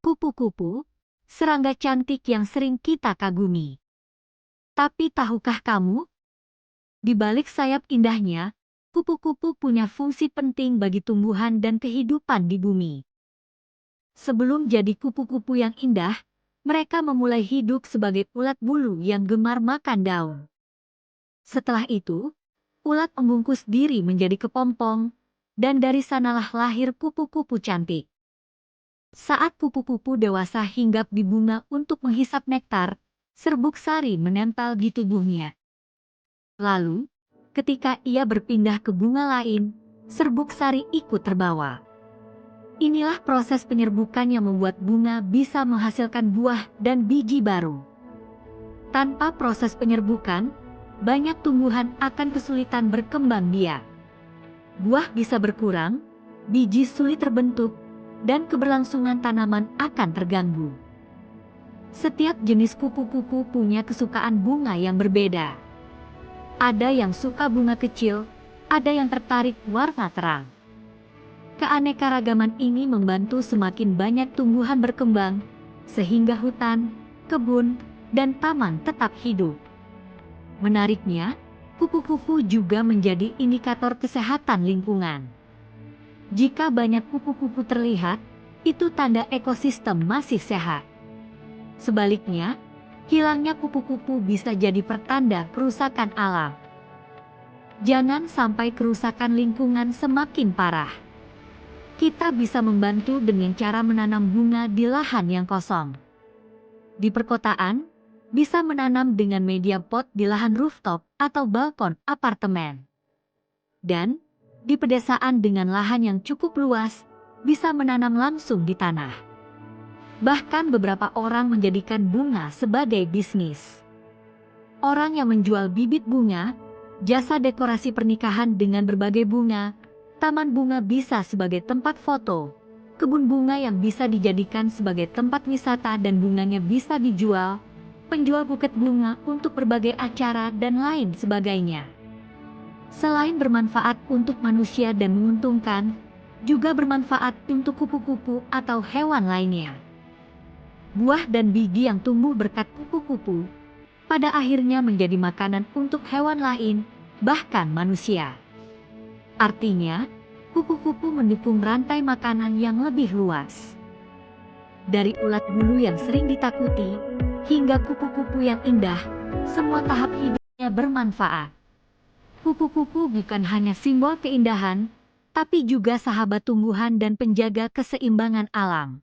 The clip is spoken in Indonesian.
Kupu-kupu, serangga cantik yang sering kita kagumi. Tapi tahukah kamu, di balik sayap indahnya, kupu-kupu punya fungsi penting bagi tumbuhan dan kehidupan di bumi. Sebelum jadi kupu-kupu yang indah, mereka memulai hidup sebagai ulat bulu yang gemar makan daun. Setelah itu, ulat membungkus diri menjadi kepompong, dan dari sanalah lahir kupu-kupu cantik. Saat kupu-kupu dewasa hinggap di bunga untuk menghisap nektar, serbuk sari menempel di tubuhnya. Lalu, ketika ia berpindah ke bunga lain, serbuk sari ikut terbawa. Inilah proses penyerbukan yang membuat bunga bisa menghasilkan buah dan biji baru. Tanpa proses penyerbukan, banyak tumbuhan akan kesulitan berkembang biak. Buah bisa berkurang, biji sulit terbentuk, dan keberlangsungan tanaman akan terganggu. Setiap jenis kupu-kupu punya kesukaan bunga yang berbeda. Ada yang suka bunga kecil, ada yang tertarik warna terang. Keanekaragaman ini membantu semakin banyak tumbuhan berkembang, sehingga hutan, kebun, dan taman tetap hidup. Menariknya, kupu-kupu juga menjadi indikator kesehatan lingkungan. Jika banyak kupu-kupu terlihat, itu tanda ekosistem masih sehat. Sebaliknya, hilangnya kupu-kupu bisa jadi pertanda kerusakan alam. Jangan sampai kerusakan lingkungan semakin parah. Kita bisa membantu dengan cara menanam bunga di lahan yang kosong. Di perkotaan, bisa menanam dengan media pot di lahan rooftop atau balkon apartemen. Dan di pedesaan dengan lahan yang cukup luas, bisa menanam langsung di tanah. Bahkan beberapa orang menjadikan bunga sebagai bisnis. Orang yang menjual bibit bunga, jasa dekorasi pernikahan dengan berbagai bunga, taman bunga bisa sebagai tempat foto, kebun bunga yang bisa dijadikan sebagai tempat wisata dan bunganya bisa dijual, penjual buket bunga untuk berbagai acara dan lain sebagainya. Selain bermanfaat untuk manusia dan menguntungkan, juga bermanfaat untuk kupu-kupu atau hewan lainnya. Buah dan biji yang tumbuh berkat kupu-kupu, pada akhirnya menjadi makanan untuk hewan lain, bahkan manusia. Artinya, kupu-kupu mendukung rantai makanan yang lebih luas. Dari ulat bulu yang sering ditakuti, hingga kupu-kupu yang indah, semua tahap hidupnya bermanfaat. Kupu-kupu bukan hanya simbol keindahan, tapi juga sahabat tumbuhan dan penjaga keseimbangan alam.